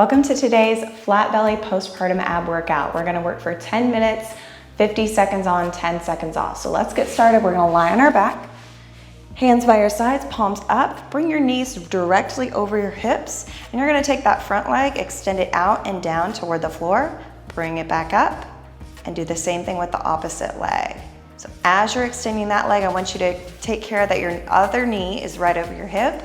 Welcome to today's flat belly postpartum ab workout. We're gonna work for 10 minutes, 50 seconds on, 10 seconds off. So let's get started. We're gonna lie on our back, hands by your sides, palms up. Bring your knees directly over your hips. And you're gonna take that front leg, extend it out and down toward the floor, bring it back up, and do the same thing with the opposite leg. So as you're extending that leg, I want you to take care that your other knee is right over your hip,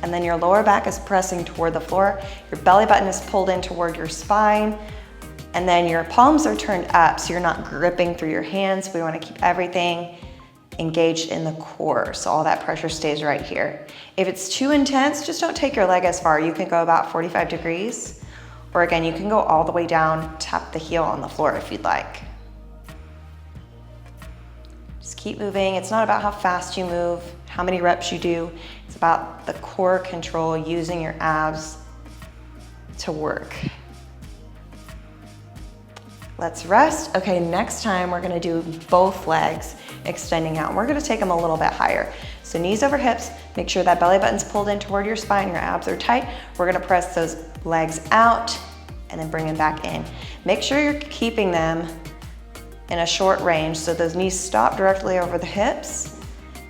and then your lower back is pressing toward the floor. Your belly button is pulled in toward your spine, and then your palms are turned up so you're not gripping through your hands. We want to keep everything engaged in the core so all that pressure stays right here. If it's too intense, just don't take your leg as far. You can go about 45 degrees, or again, you can go all the way down, tap the heel on the floor if you'd like. Just keep moving. It's not about how fast you move, how many reps you do. It's about the core control, using your abs to work. Let's rest. Okay, next time we're gonna do both legs extending out. We're gonna take them a little bit higher. So knees over hips, make sure that belly button's pulled in toward your spine, your abs are tight. We're gonna press those legs out and then bring them back in. Make sure you're keeping them in a short range so those knees stop directly over the hips.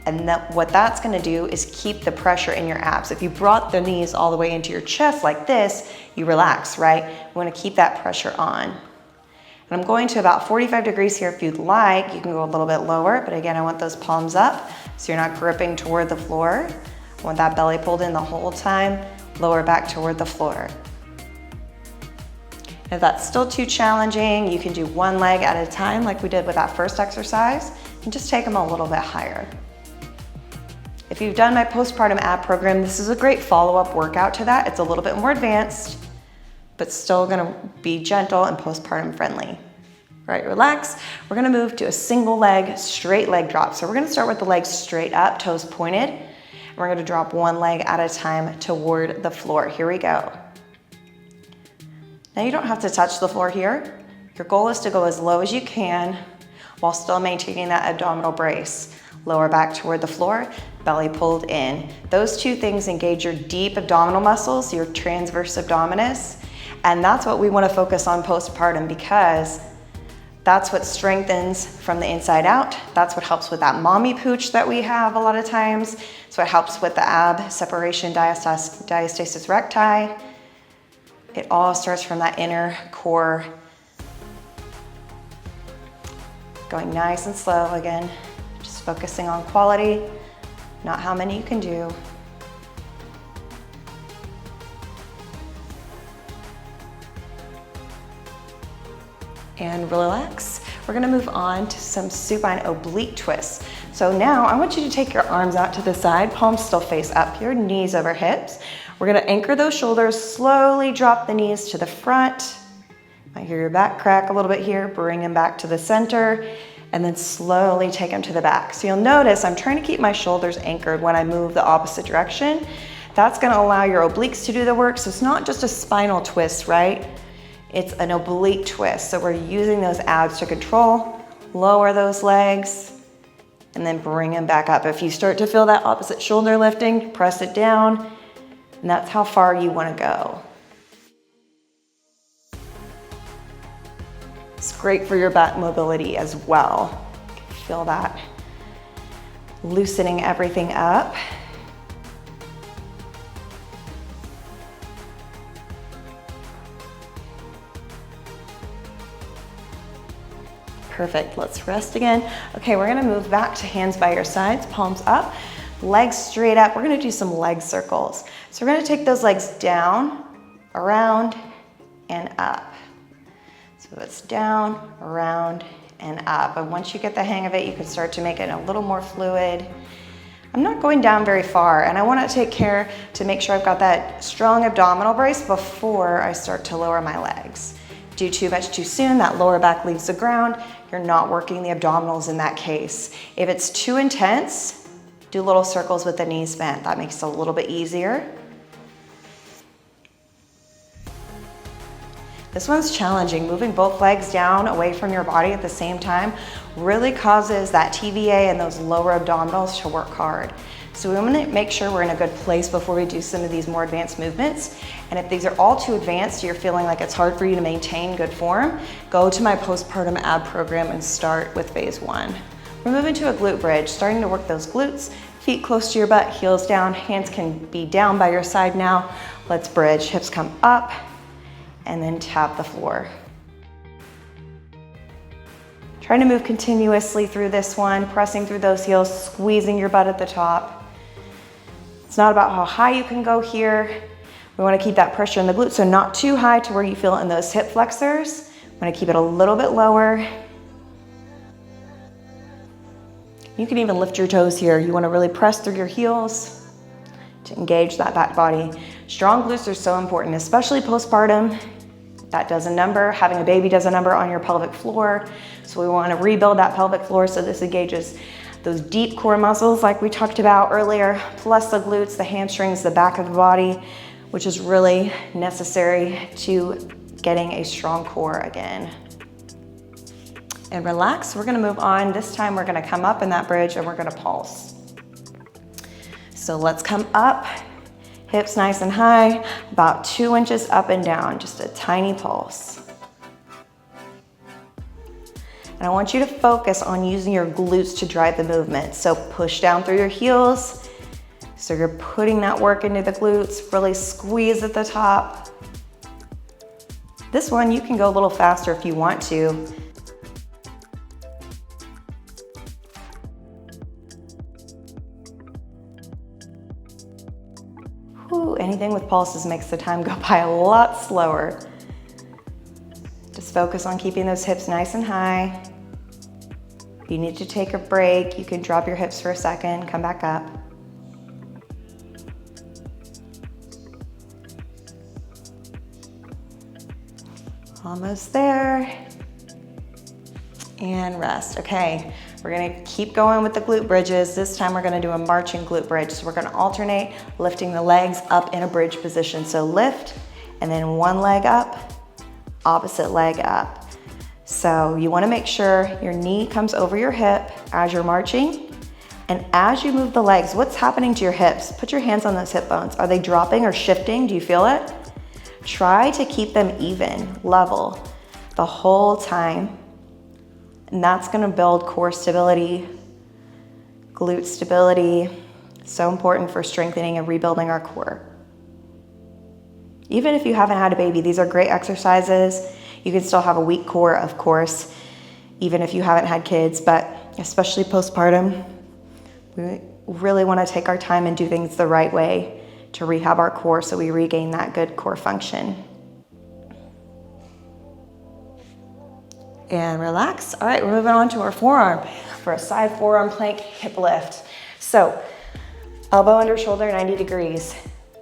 And what that's gonna do is keep the pressure in your abs. If you brought the knees all the way into your chest like this, you relax, right? We wanna keep that pressure on. And I'm going to about 45 degrees here if you'd like. You can go a little bit lower, but again, I want those palms up so you're not gripping toward the floor. I want that belly pulled in the whole time, lower back toward the floor. If that's still too challenging, you can do one leg at a time like we did with that first exercise, and just take them a little bit higher. If you've done my postpartum ab program, this is a great follow-up workout to that. It's a little bit more advanced, but still gonna be gentle and postpartum friendly. All right, relax. We're gonna move to a single leg, straight leg drop. So we're gonna start with the legs straight up, toes pointed. And we're gonna drop one leg at a time toward the floor. Here we go. Now you don't have to touch the floor here. Your goal is to go as low as you can while still maintaining that abdominal brace. Lower back toward the floor, belly pulled in. Those two things engage your deep abdominal muscles, your transverse abdominis, and that's what we want to focus on postpartum because that's what strengthens from the inside out. That's what helps with that mommy pooch that we have a lot of times. So it helps with the ab separation, diastasis recti. It all starts from that inner core. Going nice and slow again. Focusing on quality, not how many you can do. And relax. We're gonna move on to some supine oblique twists. So now I want you to take your arms out to the side, palms still face up, your knees over hips. We're gonna anchor those shoulders, slowly drop the knees to the front. I hear your back crack a little bit here, bring them back to the center, and then slowly take them to the back. So you'll notice I'm trying to keep my shoulders anchored when I move the opposite direction. That's gonna allow your obliques to do the work. So it's not just a spinal twist, right? It's an oblique twist. So we're using those abs to control, lower those legs, and then bring them back up. If you start to feel that opposite shoulder lifting, press it down, and that's how far you wanna go. It's great for your back mobility as well. Feel that loosening everything up. Perfect, let's rest again. Okay, we're gonna move back to hands by your sides, palms up, legs straight up. We're gonna do some leg circles. So we're gonna take those legs down, around, and up. So it's down, around, and up. And once you get the hang of it, you can start to make it a little more fluid. I'm not going down very far, and I want to take care to make sure I've got that strong abdominal brace before I start to lower my legs. Do too much too soon, that lower back leaves the ground. You're not working the abdominals in that case. If it's too intense, do little circles with the knees bent. That makes it a little bit easier. This one's challenging. Moving both legs down away from your body at the same time really causes that TVA and those lower abdominals to work hard. So we want to make sure we're in a good place before we do some of these more advanced movements. And if these are all too advanced, you're feeling like it's hard for you to maintain good form, go to my postpartum ab program and start with phase 1. We're moving to a glute bridge, starting to work those glutes, feet close to your butt, heels down, hands can be down by your side now. Let's bridge, hips come up, and then tap the floor. Trying to move continuously through this one, pressing through those heels, squeezing your butt at the top. It's not about how high you can go here. We want to keep that pressure in the glutes, so not too high to where you feel it in those hip flexors. We want to keep it a little bit lower. You can even lift your toes here. You want to really press through your heels to engage that back body. Strong glutes are so important, especially postpartum. That does a number. Having a baby does a number on your pelvic floor. So we want to rebuild that pelvic floor so this engages those deep core muscles like we talked about earlier, plus the glutes, the hamstrings, the back of the body, which is really necessary to getting a strong core again. And relax, we're gonna move on. This time we're gonna come up in that bridge and we're gonna pulse. So let's come up, hips nice and high, about 2 inches up and down, just a tiny pulse. And I want you to focus on using your glutes to drive the movement. So push down through your heels. So you're putting that work into the glutes, really squeeze at the top. This one, you can go a little faster if you want to. Whew, anything with pulses makes the time go by a lot slower. Just focus on keeping those hips nice and high. If you need to take a break, you can drop your hips for a second, come back up. Almost there. And rest. Okay, we're gonna keep going with the glute bridges. This time we're gonna do a marching glute bridge. So we're gonna alternate lifting the legs up in a bridge position. So lift, and then one leg up, opposite leg up. So you wanna make sure your knee comes over your hip as you're marching. And as you move the legs, what's happening to your hips? Put your hands on those hip bones. Are they dropping or shifting? Do you feel it? Try to keep them even, level, the whole time. And that's gonna build core stability, glute stability. So important for strengthening and rebuilding our core. Even if you haven't had a baby, these are great exercises. You can still have a weak core, of course, even if you haven't had kids, but especially postpartum, we really wanna take our time and do things the right way to rehab our core so we regain that good core function. And relax. All right, we're moving on to our forearm for a side forearm plank hip lift. So elbow under shoulder, 90 degrees.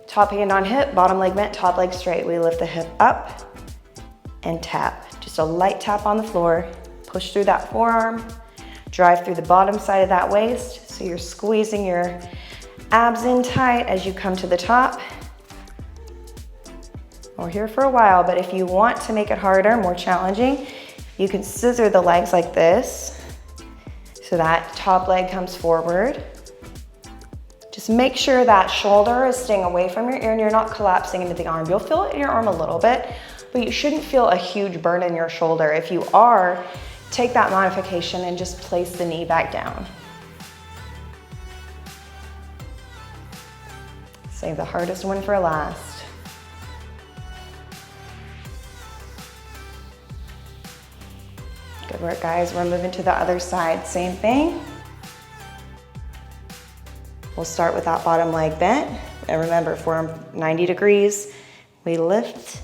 Top hand on hip, bottom leg bent, top leg straight. We lift the hip up and tap. Just a light tap on the floor. Push through that forearm. Drive through the bottom side of that waist. So you're squeezing your abs in tight as you come to the top. We're here for a while, but if you want to make it harder, more challenging, you can scissor the legs like this. So that top leg comes forward. Just make sure that shoulder is staying away from your ear and you're not collapsing into the arm. You'll feel it in your arm a little bit, but you shouldn't feel a huge burn in your shoulder. If you are, take that modification and just place the knee back down. Save the hardest one for last. Good work, guys. We're moving to the other side. Same thing. We'll start with that bottom leg bent. And remember, forearm 90 degrees. We lift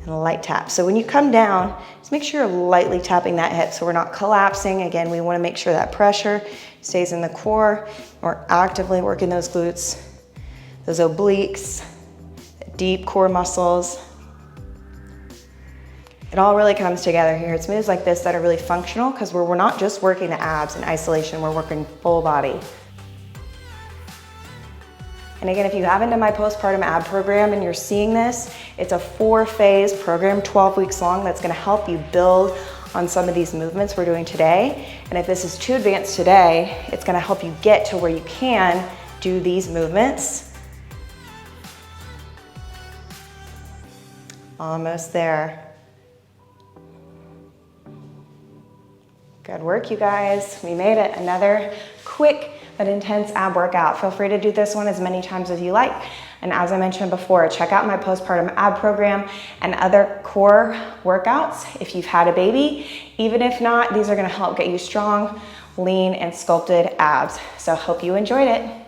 and light tap. So when you come down, just make sure you're lightly tapping that hip so we're not collapsing. Again, we want to make sure that pressure stays in the core. We're actively working those glutes, those obliques, deep core muscles. It all really comes together here. It's moves like this that are really functional because we're not just working the abs in isolation, we're working full body. And again, if you haven't done my postpartum ab program and you're seeing this, it's a 4-phase program, 12 weeks long, that's gonna help you build on some of these movements we're doing today. And if this is too advanced today, it's gonna help you get to where you can do these movements. Almost there. Good work, you guys. We made it. Another quick but intense ab workout. Feel free to do this one as many times as you like. And as I mentioned before, check out my postpartum ab program and other core workouts if you've had a baby. Even if not, these are gonna help get you strong, lean, and sculpted abs. So hope you enjoyed it.